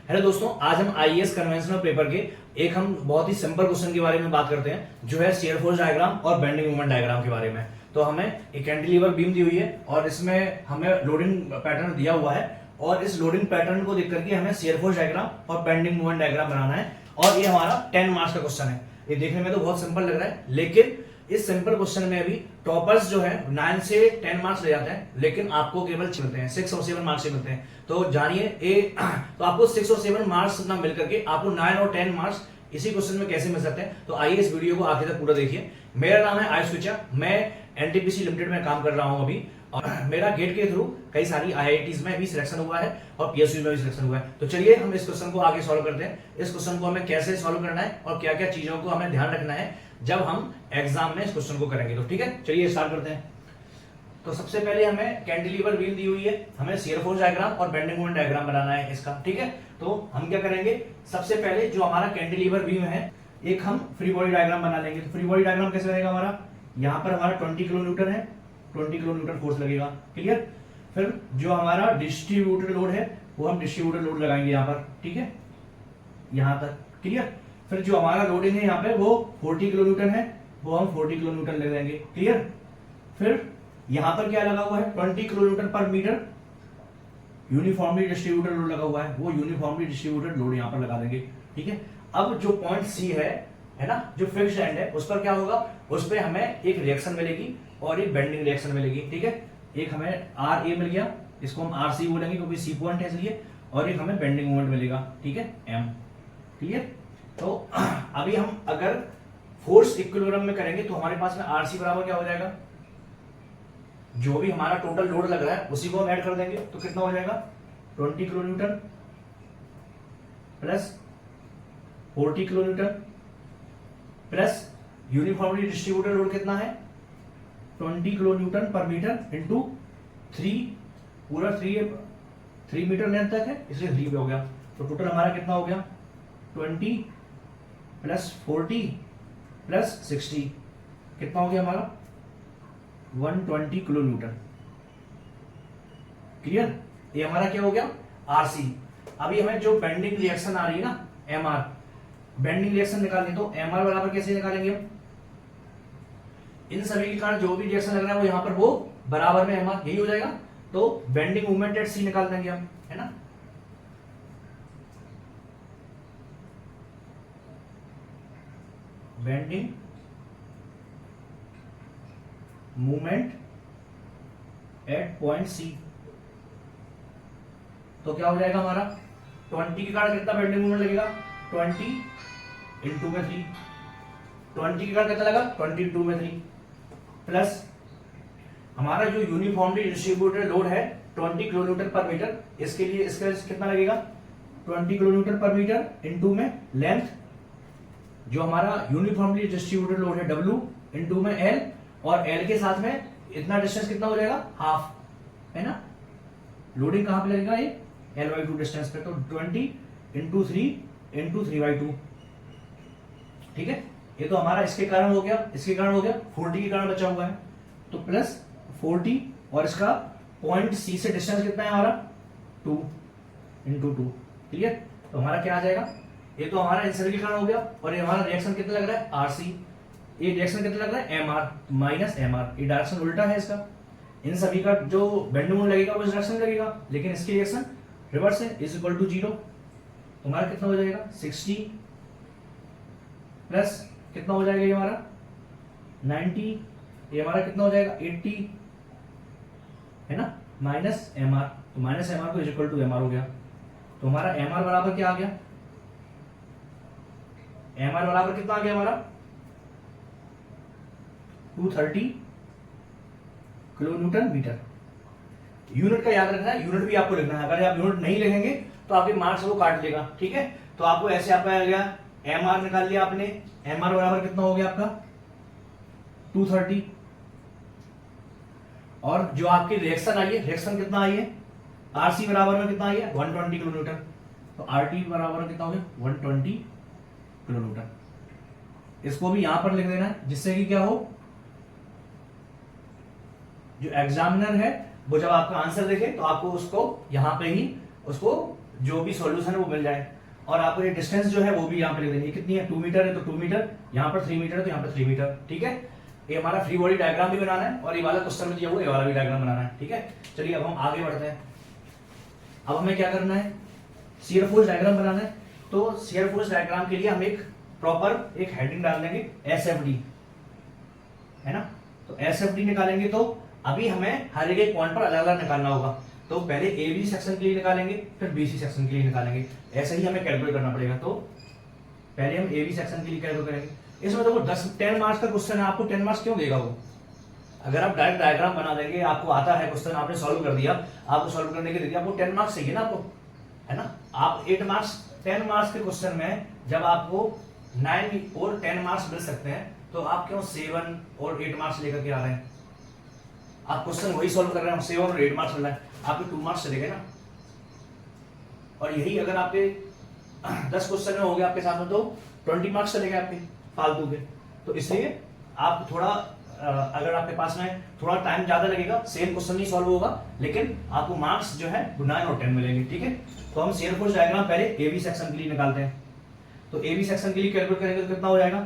Hello दोस्तों, आज हम आईएएस कन्वेंशनल पेपर के एक हम बहुत ही सिंपल क्वेश्चन के बारे में बात करते हैं, जो है शियर फोर्स डायग्राम और बेंडिंग मोमेंट डायग्राम के बारे में। तो हमें एक कैंटिलीवर बीम दी हुई है और इसमें हमें लोडिंग पैटर्न दिया हुआ है और इस लोडिंग पैटर्न को देख करके हमें शियर फोर्स डायग्राम और बेंडिंग मोमेंट डायग्राम बनाना है और ये हमारा 10 मार्क्स का क्वेश्चन है। ये देखने में तो बहुत सिंपल लग रहा है, लेकिन इस सिंपल क्वेश्चन में भी टॉपर्स जो है 9 से 10 मार्क्स ले जाते हैं, लेकिन आपको केवल मिलते हैं 6 और 7 मार्क्स मिलते हैं। तो जानिए तो आपको 6 और 7 मार्क्स ना मिल करके आपको 9 और 10 मार्क्स इसी क्वेश्चन में कैसे मिल सकते हैं। तो आइए इस वीडियो को आखिर तक पूरा देखिए। मेरा नाम है आयुष सुचा, मैं एनटीपीसी लिमिटेड में काम कर रहा हूं अभी, और मेरा गेट के थ्रू कई सारी आईआईटीज में भी सिलेक्शन हुआ है और पीएसयू में भी सिलेक्शन हुआ है। तो चलिए हम इस क्वेश्चन को आगे सॉल्व करते हैं। इस क्वेश्चन को हमें कैसे सॉल्व करना है और क्या क्या चीजों को हमें ध्यान रखना है जब हम एग्जाम में इस क्वेश्चन को करेंगे। तो ठीक है, चलिए स्टार्ट करते हैं। तो सबसे पहले हमें कैंटिलीवर बीम दी हुई है, हमें शियर फोर्स डायग्राम और बेंडिंग मोमेंट डायग्राम बनाना है इसका। ठीक है, तो हम क्या करेंगे, सबसे पहले जो हमारा कैंटिलीवर बीम है एक हम फ्री बॉडी डायग्राम बना लेंगे। तो फ्री बॉडी डायग्राम कैसे बनेगा हमारा, यहाँ पर हमारा 20 किलो न्यूटन है, 20 किलो न्यूटन फोर्स लगेगा। क्लियर। फिर जो हमारा डिस्ट्रीब्यूटेड लोड है वो हम डिस्ट्रीब्यूटेड लोड लगाएंगे यहाँ पर। ठीक है, यहाँ तक क्लियर। फिर जो हमारा लोडिंग है यहाँ पे वो 40 किलो न्यूटन है, वो हम 40 किलो न्यूटन ले देंगे। क्लियर। फिर यहाँ पर क्या लगा हुआ है, 20 किलो न्यूटन पर मीटर यूनिफॉर्मली डिस्ट्रीब्यूटेड लोड लगा हुआ है, वो यूनिफॉर्मली डिस्ट्रीब्यूटेड लोड यहाँ पर लगा देंगे। ठीक है। अब जो पॉइंट सी है ना, जो फिक्स्ड एंड है, उस पर क्या होगा, उस पर हमें एक रिएक्शन मिलेगी और एक बेंडिंग रिएक्शन मिलेगी। ठीक है, एक हमें आर ए मिल गया, इसको हम आर सी बोलेंगे क्योंकि सी पॉइंट है इसलिए, और एक हमें बेंडिंग मोमेंट मिलेगा। ठीक है, एम। क्लियर। तो अभी हम अगर फोर्स इक्विलिब्रियम में करेंगे तो हमारे पास में आर सी बराबर क्या हो जाएगा, जो भी हमारा टोटल लोड लग रहा है उसी को हम ऐड कर देंगे। तो कितना हो जाएगा, 20 kilo Newton plus 40 kilo Newton plus uniformly distributed load कितना है, 20 किलो न्यूटन पर मीटर इंटू 3, पूरा 3 मीटर लेंथ तक है इसलिए 3 पे हो गया। तो टोटल हमारा कितना हो गया, 20 प्लस 40 प्लस 60 कितना हो गया हमारा, 120 किलो न्यूटन। क्लियर। ये हमारा क्या हो गया, आरसी। अभी हमें जो बेंडिंग रिएक्शन आ रही है ना, एमआर, बेंडिंग रिएक्शन निकालनी, तो एमआर बराबर कैसे निकालेंगे हम, इन सभी के कारण जो भी रिएक्शन लग रहा है वो यहां पर वो बराबर में एमआर, यही हो जाएगा। तो बेंडिंग मोमेंट एट सी निकाल देंगे हम, है ना। Bending movement at point C, तो क्या हो जाएगा हमारा, 20 के कारण कितना बेंडिंग मूवमेंट लगेगा, 20 इंटू में 3, 20 के कारण कितना लगा, 20 इंटू में 3, प्लस हमारा जो यूनिफॉर्मली डिस्ट्रीब्यूटेड लोड है 20 किलो न्यूटन पर मीटर, इसके लिए इसका कितना लगेगा, 20 किलो न्यूटन पर मीटर इंटू में लेंथ, जो हमारा यूनिफॉर्मली डिस्ट्रीब्यूटेड लोड है W इंटू में L, और L के साथ में इतना डिस्टेंस कितना हो जाएगा, हाफ, है ना। लोडिंग कहां पे लगेगा, ये L/2 डिस्टेंस पे। तो 20 इंटू 3 इंटू 3/2। ठीक है, ये तो हमारा इसके कारण हो गया, इसके कारण हो गया, 40 के कारण बचा हुआ है, तो प्लस 40, और इसका पॉइंट सी से डिस्टेंस कितना है हमारा, 2 इंटू 2। क्लियर। तो हमारा क्या आ जाएगा, ये तो हमारा इन सभी के कारण हो गया, और ये हमारा रिएक्शन कितना लग रहा है, आरसी, ये रिएक्शन कितना लग रहा है, एमआर माइनस एमआर, ये डायरेक्शन उल्टा है इसका। इन सभी का जो बेंडिंग मोमेंट लगेगा वो इस डायरेक्शन में लगेगा, लेकिन इसकी रिएक्शन रिवर्स है, इज इक्वल टू 0। हमारा कितना हो जाएगा, 60 प्लस कितना हो जाएगा ये हमारा 90, ये हमारा कितना हो जाएगा 80, है ना, माइनस एमआर, तो माइनस एमआर को इज इक्वल टू एमआर हो गया। तो हमारा एमआर बराबर क्या आ गया, एमआर बराबर कितना आ गया हमारा, 230 किलो न्यूटन मीटर। यूनिट का याद रखना है, यूनिट भी आपको लिखना है, अगर आप यूनिट नहीं लिखेंगे तो आपके मार्क्स वो काट लेगा। ठीक है, तो आपको ऐसे आपका आ गया, एमआर निकाल लिया आपने, एमआर बराबर कितना हो गया आपका 230, और जो आपकी रिएक्शन आई है, रिएक्शन कितना आई है, आरसी बराबर में कितना आई है, 120 किलो न्यूटन। तो आरटी बराबर कितना हो गया, 120 किलो न्यूटन। इसको भी यहां पर लिख देना है, जिससे कि क्या हो, जो एग्जामिनर है वो जब आपका आंसर देखे तो आपको उसको यहां पे ही उसको जो भी सॉल्यूशन है वो मिल जाए। और आपको ये डिस्टेंस जो है वो भी यहाँ पे लिख देंगे, कितनी है 2 मीटर है तो 2 मीटर, यहाँ पर 3 मीटर है तो यहाँ पर 3 मीटर। ठीक है, ये हमारा फ्री बॉडी डायग्राम भी बनाना है और ये वाला क्वेश्चन में दिया हुआ ये वाला भी डायग्राम बनाना है। ठीक है, चलिए अब हम आगे बढ़ते हैं। अब हमें क्या करना है, शियर फोर्स डायग्राम बनाना है। तो शियर फोर्स डायग्राम के लिए हम एक प्रॉपर एक हेडिंग डाल देंगे एसएफडी, है ना। तो एसएफडी निकालेंगे तो अभी हमें हर एक पॉइंट पर अलग अलग निकालना होगा। तो पहले एबी सेक्शन के लिए निकालेंगे, फिर बीसी सेक्शन के लिए निकालेंगे, ऐसे ही हमें कैलकुलेट करना पड़ेगा। तो पहले हम एबी सेक्शन के लिए कैलकुलेट करेंगे। इसमें देखो 10 मार्क्स का क्वेश्चन है, आपको 10 मार्क्स क्यों देगा वो? अगर आप डायरेक्ट डायग्राम बना देंगे, आपको आता है क्वेश्चन, आपने सॉल्व कर दिया, आपको सॉल्व करने के लिए आपको 10 मार्क्स चाहिए ना आपको, है ना। आप 8 मार्क्स 10 मार्क्स के क्वेश्चन में जब आपको 9 और 10 मार्क्स मिल सकते हैं, तो आप क्यों 7 और 8 मार्क्स लेकर के आ रहे हैं? आप क्वेश्चन वही सॉल्व कर रहे हैं, 7 और 8 मार्क्स मिल रहा है, आपके 2 मार्क्स चले गए ना। और यही अगर आपके 10 क्वेश्चन में हो गया आपके साथ में, तो 20 मार्क्स चले गए आपके फालतू के। तो इसलिए आप थोड़ा अगर आपके पास में थोड़ा टाइम ज्यादा लगेगा, सेम क्वेश्चन नहीं सॉल्व होगा, लेकिन आपको मार्क्स जो है 9 और 10 मिलेंगे। ठीक है, तो हम शियर फोर्स डायग्राम पहले एबी सेक्शन के लिए निकालते हैं। तो एबी सेक्शन के लिए कैलकुलेट करेंगे तो कितना हो जाएगा,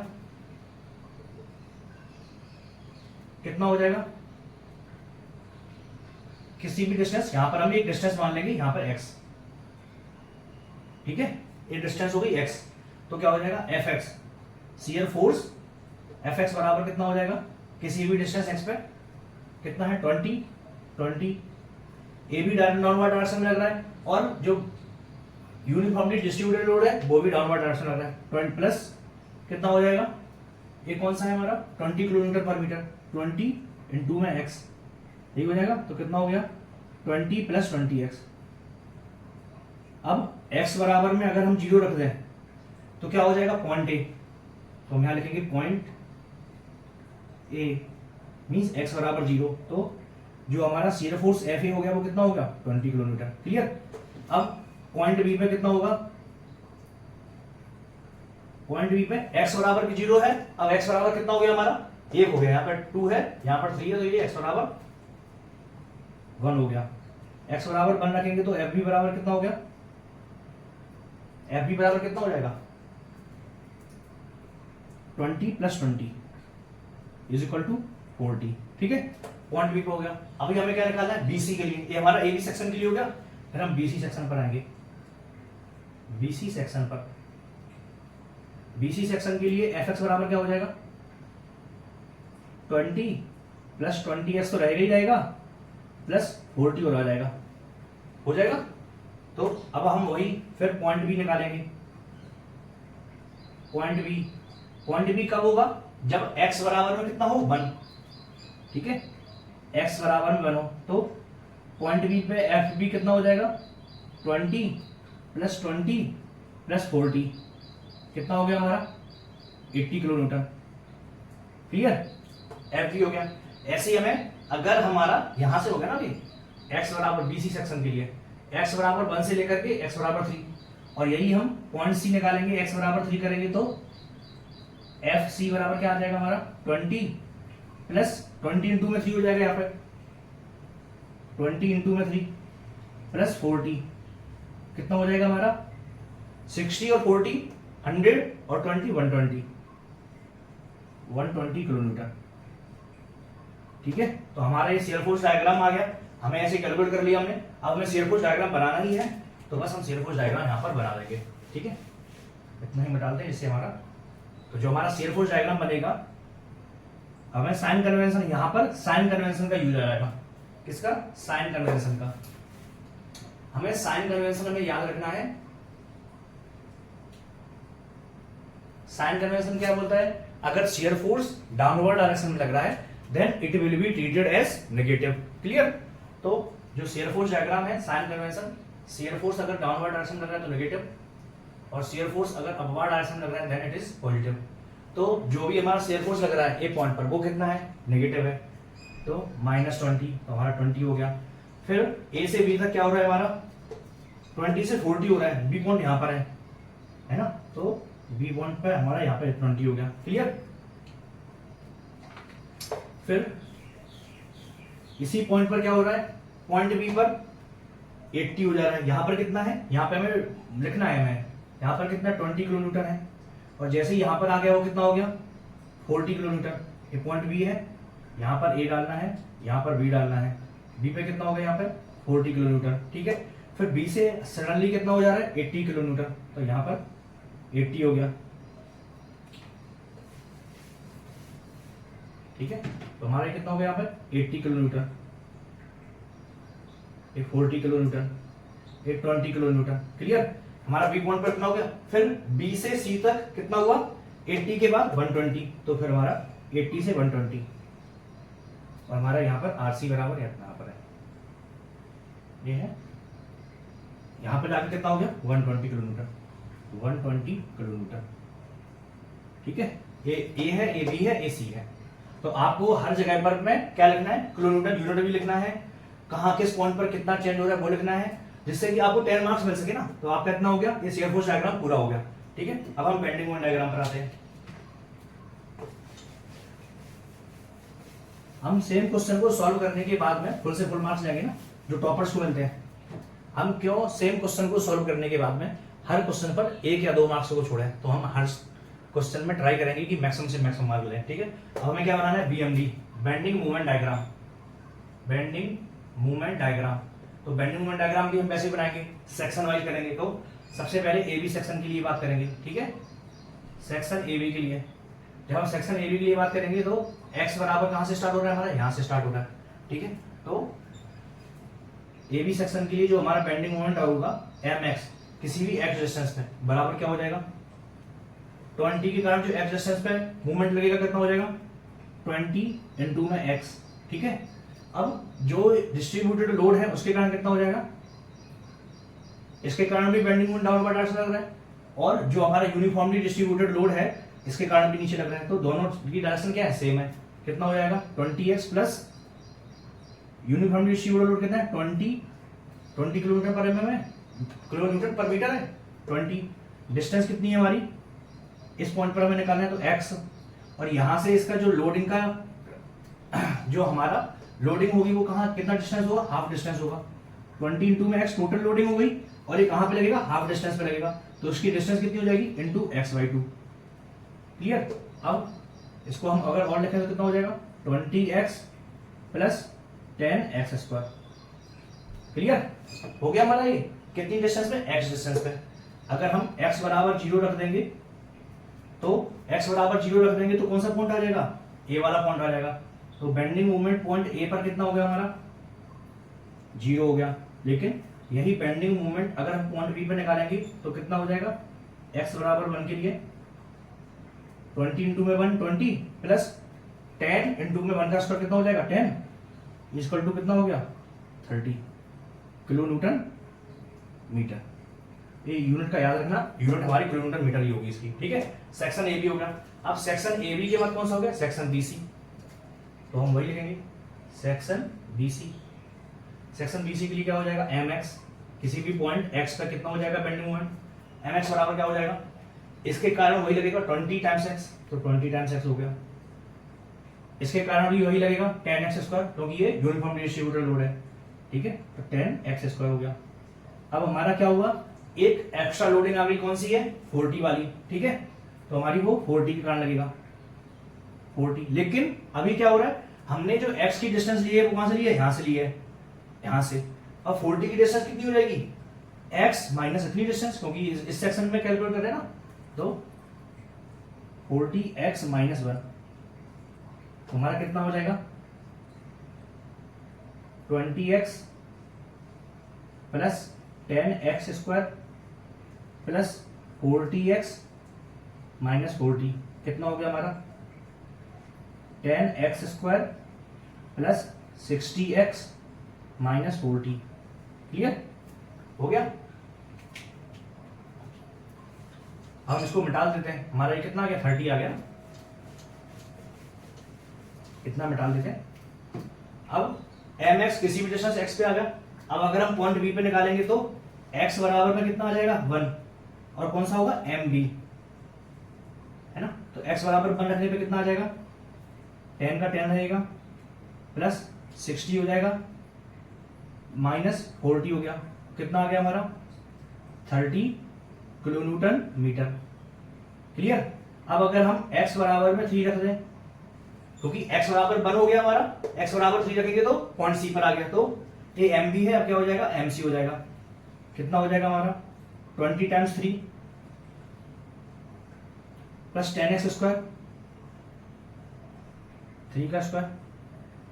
कितना हो जाएगा, किसी भी डिस्टेंस, यहां पर हम एक डिस्टेंस मान लेंगे, यहां पर x, ठीक है, ये डिस्टेंस हो गई x। तो क्या हो जाएगा F x, shear force F x बराबर कितना हो जाएगा, किसी भी डिस्टेंस x पे कितना है 20, ए भी डाउनवर्ड डायरेक्शन में लग रहा है, और जो यूनिफॉर्मली डिस्ट्रीब्यूटेड लोड है वो भी डाउनवर्ड डायरेक्शन लग रहा है। 20 प्लस कितना हो जाएगा, ये कौन सा है हमारा 20 किलोमीटर पर मीटर, 20 इंटू में x, यही हो जाएगा। तो कितना हो गया 20 प्लस 20x। अब x बराबर में अगर हम 0 रख दें तो क्या हो जाएगा पॉइंट ए, तो हम यहां लिखेंगे पॉइंट ए मींस x बराबर 0। तो जो हमारा शियर फोर्स एफ ए हो गया वो कितना होगा 20 किलोमीटर। क्लियर। अब पॉइंट बी पे कितना होगा, पॉइंट बी पे x बराबर 0 है। अब x बराबर कितना हो गया हमारा 1 हो गया, यहाँ पर 2 है, यहाँ पर 3 है, तो ये x बराबर 1 हो गया। x बराबर 1 रखेंगे तो एफ बी बराबर कितना हो गया, एफ बी बराबर कितना हो जाएगा 20 प्लस 20 इज इक्वल टू 40। ठीक है, पॉइंट बी पे हो गया। अभी हमें क्या निकालना है बीसी के लिए, ये हमारा एबी सेक्शन के लिए हो गया। फिर हम बीसी सेक्शन पर आएंगे, बीसी सेक्शन पर, बीसी सेक्शन के लिए एफ एक्स बराबर क्या हो जाएगा 20 प्लस 20x तो रहेगा ही रहेगा, प्लस 40 और आ जाएगा, हो जाएगा। तो अब हम वही फिर पॉइंट बी निकालेंगे। पॉइंट बी कब होगा, जब x बराबर में कितना हो 1, ठीक है, x बराबर में 1 हो। तो पॉइंट बी पे एफ बी कितना हो जाएगा 20 प्लस 20 प्लस 40, कितना हो गया हमारा 80 किलोमीटर। क्लियर, एफ बी हो गया। ऐसे ही हमें अगर हमारा यहां से हो गया ना अभी x बराबर बीसी सेक्शन के लिए x बराबर 1 से लेकर के x बराबर 3, और यही हम पॉइंट सी निकालेंगे, x बराबर 3 करेंगे तो एफ सी बराबर क्या आ जाएगा हमारा 20 प्लस 20 इंटू में 3 हो जाएगा, यहाँ पे 20 इंटू में 3 प्लस 40, कितना हो जाएगा हमारा 60 और 40 100 और 20 120 किलोमीटर। ठीक है, तो हमारा ये शियर फोर्स डायग्राम आ गया, हमें ऐसे कैलकुलेट कर लिया हमने। अब हमें शियर फोर्स डायग्राम बनाना ही है, तो बस हम शियर फोर्स डायग्राम यहाँ पर बना देंगे। ठीक है, इतना ही मिटा दें इससे हमारा, तो जो हमारा शियर फोर्स डायग्राम बनेगा, हमें साइन कन्वेंशन, यहां पर साइन कन्वेंशन का यूज आ जाएगा। किसका, साइन कन्वेंशन का। हमें साइन कन्वेंशन हमें याद रखना है। साइन कन्वेंशन क्या बोलता है, अगर शियर फोर्स डाउनवर्ड डायरेक्शन में लग रहा है then it will be treated as negative. Clear. तो जो शियर फोर्स डायग्राम है साइन कन्वेंशन, शियर फोर्स अगर डाउनवर्ड डायरेक्शन में लग रहा है तो नेगेटिव, और शियर फोर्स अगर अपवर्ड डायरेक्शन में लग रहा है देन इट इज पॉजिटिव। तो जो भी हमारा शियर फोर्स लग रहा है ए पॉइंट पर वो कितना है नेगेटिव है, तो -20, तो हमारा 20 हो गया। फिर ए से बी तक क्या हो रहा है हमारा 20 से 40 हो रहा है, बी पॉइंट यहाँ पर है ना, तो बी पॉइंट पर हमारा यहाँ पे 20 हो गया। क्लियर। फिर इसी पॉइंट पर क्या हो रहा है, पॉइंट बी पर 80 हो जा रहा है। यहाँ पर कितना है, यहाँ पे हमें लिखना है, हमें यहाँ पर कितना 20 किलो न्यूटन है, और जैसे ही यहाँ पर आ गया वो कितना हो गया 40 किलो न्यूटन। ये पॉइंट बी है, यहाँ पर ए डालना है, यहाँ पर बी डालना है, बी पे कितना हो गया यहाँ पर 40 किलो न्यूटन, ठीक है। फिर बी से सडनली कितना हो जा रहा है 80 किलो न्यूटन, तो यहाँ पर 80 हो गया, ठीक है। तो हमारा कितना हो गया यहाँ पर 80 किलो न्यूटन, ये 40 किलो न्यूटन, ये 20 किलो न्यूटन, क्लियर। हमारा बी पॉइंट पर कितना हो गया, फिर बी से सी तक कितना हुआ 80 के बाद 120, तो फिर हमारा 80 से 120, और हमारा यहाँ पर आरसी बराबर यहाँ पर है, ये है। यहाँ पर जाकर कितना हो गया 120 किलो न्यूटन, 120 किलो न्यूटन, ठीक है। ये ए है, ए बी है, ए सी है। तो आपको हर जगह पर में क्या लिखना है, किलो न्यूटन यूनिट भी लिखना है, कहाँ किस पॉइंट पर कितना चेंज हो रहा है वो लिखना है, जिससे कि आपको 10 मार्क्स मिल सके ना। तो आपका इतना हो गया, ये शेयर फोर्स डायग्राम पूरा हो गया, ठीक है। अब हम बेंडिंग मोमेंट डायग्राम पर आते हैं। हम सेम क्वेश्चन को सॉल्व करने के बाद में फुल से फुल मार्क्स जाएंगे ना, जो टॉपर्स को मिलते हैं। हम क्यों सेम क्वेश्चन को सॉल्व करने के बाद में हर क्वेश्चन पर 1 या 2 मार्क्स को छोड़े, तो हम हर क्वेश्चन में ट्राई करेंगे कि मैक्सिमम से मैक्सिमम मार्क लें, ठीक है। अब हमें क्या बनाना है, BMD, bending movement diagram, bending movement diagram. तो बेंडिंग मूवमेंट डायग्राम भी हम कैसे बनाएंगे, सेक्शन वाइज करेंगे। तो सबसे पहले एबी सेक्शन के लिए बात करेंगे, ठीक है। सेक्शन एबी के लिए, जब हम सेक्शन एबी के लिए बात करेंगे तो एक्स बराबर कहां से स्टार्ट हो रहा है, हमारा यहां से स्टार्ट हो रहा है, ठीक है। तो एबी सेक्शन के लिए जो हमारा बेंडिंग मोमेंट होगा एम एक्स, किसी भी एक्स डिस्टेंस पे बराबर क्या हो जाएगा 20 के कारण जो एक्स डिस्टेंस पे मूवमेंट लगेगा कितना हो जाएगा 20 इंटू में एक्स, ठीक है। अब जो डिस्ट्रीब्यूटेड लोड है उसके कारण कितना हो जाएगा, इसके कारण भी बेंडिंग मोमेंट डाउनवर्ड डायरेक्शन लग रहा है, और जो हमारा यूनिफॉर्मली डिस्ट्रीब्यूटेड लोड है इसके कारण भी नीचे लग रहा है। तो दोनों की डायरेक्शन क्या है, सेम है। कितना हो जाएगा 20x plus uniformly distributed load कितना है 20 किलोमीटर पर एमएम है, किलो न्यूटन पर मीटर है 20। डिस्टेंस कितनी है हमारी, इस पॉइंट पर हमें निकालना है तो x, और यहां से इसका जो लोडिंग का जो हमारा लोडिंग होगी वो कहां कितना डिस्टेंस होगा, हाफ डिस्टेंस होगा। 20 इंटू में x टोटल लोडिंग हो गई, और ये कहां पे लगेगा, हाफ डिस्टेंस पे लगेगा, तो उसकी डिस्टेंस कितनी हो जाएगी इंटू x/2, क्लियर। अब इसको हम अगर और लिखें तो कितना हो जाएगा 20x प्लस 10x², क्लियर हो गया हमारा। ये कितनी डिस्टेंस पे, x डिस्टेंस पे। अगर हम x बराबर 0 रख देंगे तो x बराबर 0 रख देंगे तो कौन सा पॉइंट आ जाएगा, a वाला पॉइंट आ जाएगा। तो बेंडिंग मूवमेंट पॉइंट a पर कितना हो गया हमारा 0 हो गया, लेकिन यही बेंडिंग मूवमेंट अगर हम पॉइंट b पे निकालेंगे तो कितना हो जाएगा, x बराबर 1 के लिए 20 इंटू में 1 20 प्लस 10 इंटू में 1 का स्क्वायर कितना हो जाएगा 10 इक्वल टू कितना हो गया 30 किलो न्यूटन मीटर। ये यूनिट का याद रखना, यूनिट हमारी किलो न्यूटन मीटर ही होगी इसकी, ठीक है। सेक्शन ए बी हो गया। अब सेक्शन ए बी के बाद कौन सा हो गया, सेक्शन बी सी। तो हम वही लिखेंगे section B C. Section B C के लिए क्या हो जाएगा एम एक्स, किसी भी पॉइंट एक्स पर कितना हो जाएगा बेंडिंग मोमेंट, एम एक्स बराबर क्या हो जाएगा, इसके कारण वही लगेगा 20 टाइम्स एक्स, तो 20 टाइम्स एक्स हो गया। इसके कारण भी वही लगेगा 10x², क्योंकि ये यूनिफॉर्मली डिस्ट्रीब्यूटेड लोड है, ठीक है। तो 10x² हो गया। अब हमारा क्या हुआ, एक एक्स्ट्रा लोडिंग आ गई, कौन सी है 40 वाली, ठीक है। तो हमारी वो 40 के कारण लगेगा 40। लेकिन अभी क्या हो रहा है, हमने जो x की डिस्टेंस ली है वो कहां से ली है, यहां से ली है, यहां से। अब 40 की डिस्टेंस कितनी हो जाएगी, x माइनस इतनी डिस्टेंस, क्योंकि इस सेक्शन में कैलकुलेट कर रहे हैं ना। तो 40x माइनस 1 हमारा कितना हो जाएगा 20x plus 10x² plus 40x minus 40 कितना हो गया हमारा 10x² plus 60x minus 40, clear हो गया। हम इसको मिटा देते हैं, हमारा ये कितना आ गया 30 आ गया ना, इतना मिटा देते हैं। अब एम एक्स किसी भी डिस्टेंस एक्स पे आ गया। अब अगर हम पॉइंट बी पे निकालेंगे तो एक्स बराबर में कितना आ जाएगा 1, और कौन सा होगा एम बी, है ना। तो एक्स बराबर 1 रखने पे कितना आ जाएगा 10 का 10 रहेगा प्लस 60 हो जाएगा माइनस 40 हो गया, कितना आ गया हमारा 30 किलो न्यूटन मीटर। क्लियर। अब अगर हम x बराबर में 3 रख दें, क्योंकि x बराबर 1 हो गया हमारा, x बराबर 3 रखेंगे तो पॉइंट C पर आ गया, तो ये MB है, अब क्या हो जाएगा MC हो जाएगा। कितना हो जाएगा हमारा 20 टाइम्स 3 प्लस 10x स्क्वायर, 3 का स्क्वायर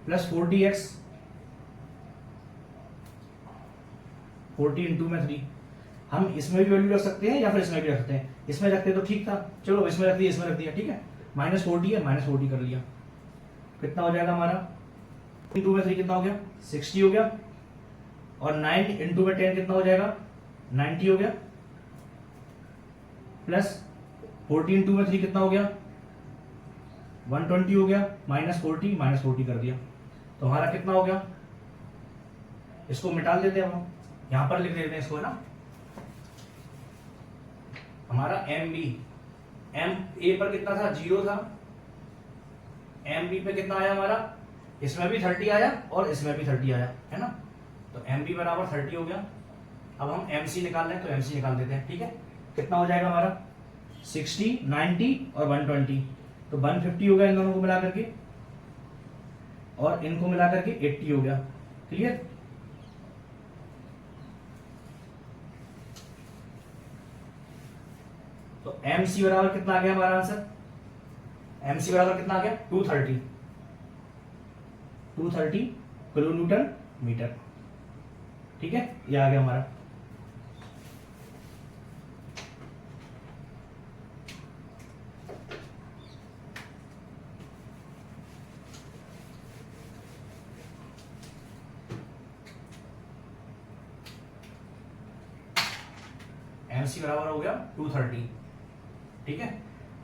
प्लस 40x, 40 इंटू में 3। हम इसमें भी वैल्यू रख सकते हैं या फिर इसमें भी रख सकते हैं। इसमें रखते तो ठीक था, चलो इसमें रख दिया, इसमें रख दिया, ठीक है। -40 है, -40 कर लिया। कितना हो जाएगा हमारा इंटू में 3 कितना हो गया 60 हो गया, और 9 इंटू में 10 कितना हो जाएगा 90 हो गया, प्लस 40 इंटू में 3 कितना हो गया 120 हो गया, -40 कर दिया, तो हमारा कितना हो गया। इसको मिटा देते हैं हम, यहां पर लिख देते हैं इसको, है ना। हमारा MB MA पर कितना था 0 था, MB पे कितना आया हमारा, इसमें भी 30 आया और इसमें भी 30 आया, है ना। तो MB बराबर 30 हो गया। अब हम MC निकाल लें, तो MC निकाल देते हैं, ठीक है। कितना हो जाएगा हमारा 60, 90 और 120, तो 150 हो गया इन दोनों को मिला करके, और इनको मिला करके 80 हो गया। क्लियर। तो MC बराबर कितना आ गया हमारा आंसर, MC बराबर कितना आ गया 230 किलो न्यूटन मीटर, ठीक है। ये आ गया हमारा। MC बराबर हो गया 230, ठीक है।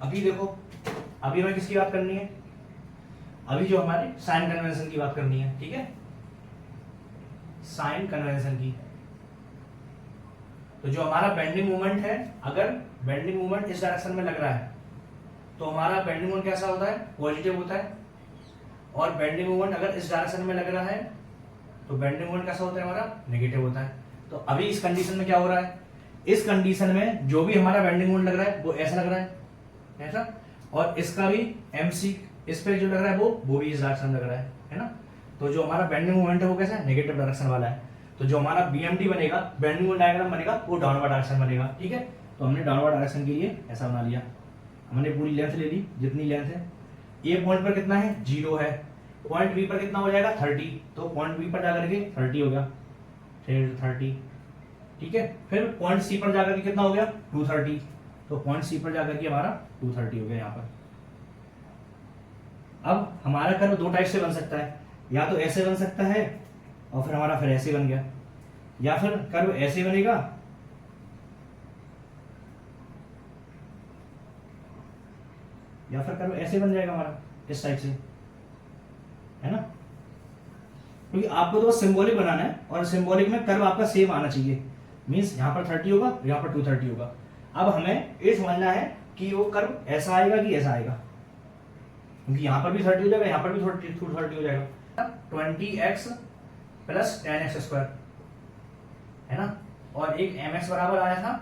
अभी देखो, अभी हमें किसकी बात करनी है, अभी जो हमारे साइन कन्वेंशन की बात करनी है, ठीक है। साइन कन्वेंशन की, तो जो हमारा बेंडिंग मोमेंट है, अगर बेंडिंग मोमेंट इस डायरेक्शन में लग रहा है तो हमारा बेंडिंग मोमेंट कैसा होता है पॉजिटिव होता है, और बेंडिंग मोमेंट अगर इस डायरेक्शन में लग रहा है तो बेंडिंग मोमेंट कैसा होता है हमारा नेगेटिव होता है। तो अभी इस कंडीशन में क्या हो रहा है, इस कंडीशन में जो भी हमारा बेंडिंग मोमेंट लग रहा है वो ऐसा लग रहा है, ऐसा, और इसका भी MC इस पे जो लग रहा है वो भी इस डायरेक्शन में लग रहा है ना। तो जो हमारा बेंडिंग मोमेंट है वो कैसा है नेगेटिव डायरेक्शन वाला है। तो जो हमारा BMD बनेगा, बेंडिंग मोमेंट डायग्राम बनेगा, वो डाउनवर्ड डायरेक्शन बनेगा, ठीक है। तो हमने डाउनवर्ड डायरेक्शन के लिए ऐसा बना लिया, हमने पूरी लेंथ ले ली जितनी लेंथ है। ए पॉइंट पर कितना है 0 है, पॉइंट बी पर कितना हो जाएगा 30, तो पॉइंट बी पर जाकर के 30 हो गया 30, ठीक है। फिर पॉइंट सी पर जाकर के कितना हो गया 230, तो पॉइंट सी पर जाकर के हमारा 230 हो गया यहाँ पर। अब हमारा कर्व दो टाइप से बन सकता है, या तो ऐसे बन सकता है और फिर हमारा फिर ऐसे बन गया, या फिर कर्व ऐसे बनेगा या फिर कर्व ऐसे बन जाएगा हमारा इस टाइप से, है ना। क्योंकि आपको तो सिंबॉलिक बनाना है और सिंबॉलिक में कर्व आपका सेम आना चाहिए, मींस यहाँ पर 30 होगा यहाँ पर 230 होगा। अब हमें ये समझना है कि वो कर्व ऐसा आएगा कि ऐसा आएगा, क्योंकि यहाँ पर भी 30 हो जाएगा, यहाँ पर भी 230 हो जाएगा। 20x प्लस 10x स्क्वायर, है ना, और एक mx बराबर आया था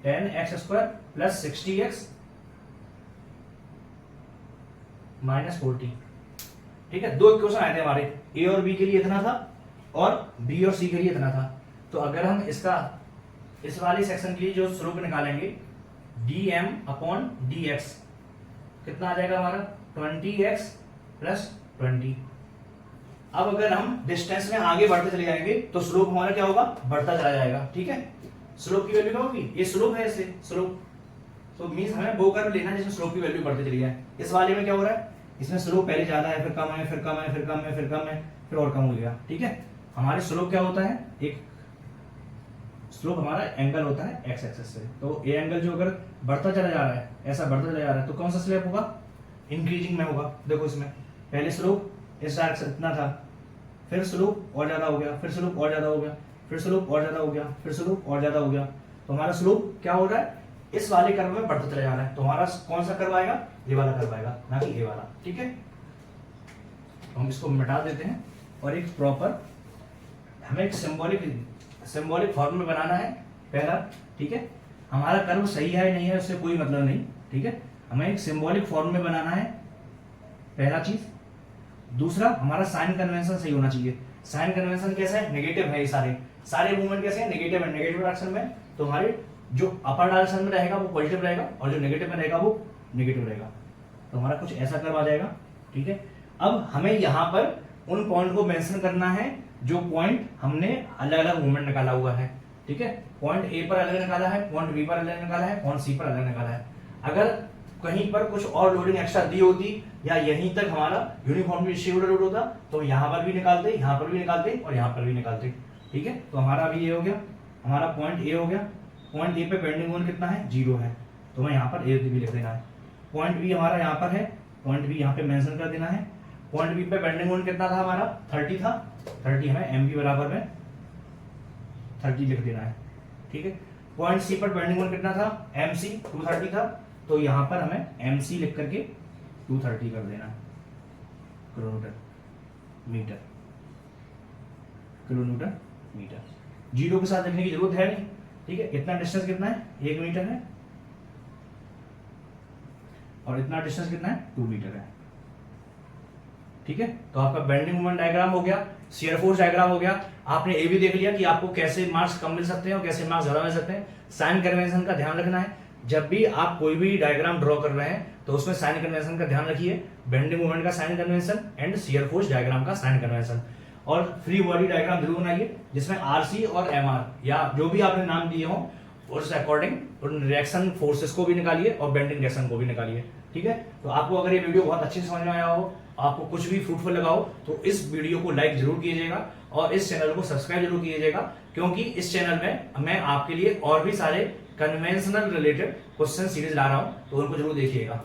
10x square plus 60x minus 40, ठीक है। दो इक्वेशन आए थे हमारे, ए और बी के लिए इतना था और बी और सी के लिए इतना था। तो अगर हम इसका इस वाले सेक्शन के लिए जो स्लोप निकालेंगे dm/dx कितना आ जाएगा हमारा 20x प्लस 20। अब अगर हम डिस्टेंस में आगे बढ़ते चले जाएंगे तो स्लोप हमारा क्या होगा बढ़ता चला जाएगा, ठीक है। स्लोप की वैल्यू क्या होगी, ये स्लोप है, ऐसे स्लोप, तो मींस हमें वो कर्व लेना है जिसमें स्लोप की वैल्यू बढ़ती चली जाए। इस वाले में क्या हो रहा है, इसमें स्लोप पहले ज्यादा है, फिर कम है, फिर कम है, फिर कम है, फिर कम है, फिर और कम हो गया, ठीक है। हमारे स्लोप क्या होता है, एक स्लोप हमारा एंगल होता है एक्स एक्सिस से। तो ये एंगल जो अगर बढ़ता चला जा रहा है, ऐसा बढ़ता चला जा रहा है, तो कौन सा स्लोप होगा इंक्रीजिंग में होगा। देखो इसमें पहले स्लोप इस डायरेक्शन इतना था, फिर स्लोप और ज्यादा हो गया, फिर स्लोप और ज्यादा हो गया, फिर स्लोप और ज्यादा हो गया, फिर स्लोप और ज्यादा हो गया। तो हमारा स्लोप क्या हो रहा है इस वाले कर्व में बढ़ता चला जा रहा है। तो हमारा कौन सा कर्व आएगा? ये वाला कर्व आएगा, ना कि ये वाला। ठीक है, तो हम इसको मिटा देते हैं और एक प्रॉपर हमें एक सिंबॉलिक फॉर्म में बनाना है पहला। ठीक है, हमारा कर्व सही है नहीं है उससे कोई मतलब नहीं। ठीक है, हमें एक सिंबॉलिक फॉर्म में बनाना है पहला चीज। दूसरा, हमारा साइन कन्वेंशन सही होना चाहिए। साइन कन्वेंशन कैसा है? नेगेटिव है। ये सारे मूवमेंट कैसे हैं? नेगेटिव है। नेगेटिव डायरेक्शन में तो हमारे जो अपर डायरेक्शन में रहेगा वो पॉजिटिव रहेगा और जो नेगेटिव में रहेगा वो नेगेटिव रहेगा। तो हमारा कुछ ऐसा कर्व आ जाएगा। ठीक है, अब हमें यहाँ पर उन पॉइंट को मेंशन करना है जो पॉइंट हमने अलग अलग मूवमेंट निकाला हुआ है। ठीक है, पॉइंट ए पर अलग निकाला है, पॉइंट बी पर अलग निकाला है, पॉइंट सी पर अलग निकाला है। अगर कहीं पर कुछ और लोडिंग एक्स्ट्रा दी होती या यहीं तक हमारा यूनिफॉर्मली डिस्ट्रीब्यूटेड लोड होता तो यहाँ पर भी निकालते, यहाँ पर भी निकालते और यहाँ पर भी निकालते। ठीक है, तो हमारा अभी ये हो गया, हमारा पॉइंट ए हो गया। पॉइंट ए पे बेंडिंग मोमेंट कितना है? 0 है, तो मैं यहाँ पर ए भी लिख देना है। पॉइंट बी हमारा यहाँ पर है, पॉइंट बी यहाँ पे मेंशन कर देना है। पॉइंट बी पे बेंडिंग मोमेंट कितना था हमारा? 30 था। 30 हमें एम बी बराबर में 30 लिख देना है। ठीक है, पॉइंट सी पर बेंडिंग मोमेंट कितना था? एम सी 230 था, तो यहाँ पर हमें एम सी लिख करके 230 कर देना है किलोमीटर मीटर। 0 के साथ लिखने की जरूरत है नहीं। ठीक है, इतना डिस्टेंस कितना है? 1 मीटर है और इतना डिस्टेंस कितना है? 2 मीटर है। ठीक है, तो आपका बेंडिंग मोमेंट डायग्राम हो गया, शियर फोर्स डायग्राम हो गया। आपने ये भी देख लिया कि आपको कैसे मार्क्स कम मिल सकते हैं और कैसे मार्क्स ज्यादा मिल सकते हैं। साइन कन्वेंशन का ध्यान रखना है। जब भी आप कोई भी डायग्राम ड्रॉ कर रहे हैं तो उसमें साइन कन्वेंशन का ध्यान रखिए। बेंडिंग मोमेंट का sign convention and shear force diagram का साइन कन्वेंशन। और फ्री बॉडी डायग्राम जरूर बनाइए जिसमें आरसी और एमआर या जो भी आपने नाम दिए हो उस अकॉर्डिंग उन रिएक्शन फोर्सेस को भी निकालिए और बेंडिंग रिएक्शन को भी निकालिए। ठीक है, तो आपको अगर ये वीडियो बहुत अच्छे से समझ में आया हो, आपको कुछ भी फ्रूटफुल लगा हो, तो इस वीडियो को लाइक जरूर कीजिएगा और इस चैनल को सब्सक्राइब जरूर कीजिएगा, क्योंकि इस चैनल में मैं आपके लिए और भी सारे कन्वेंशनल रिलेटेड क्वेश्चन सीरीज ला रहा हूं, तो उनको जरूर देखिएगा।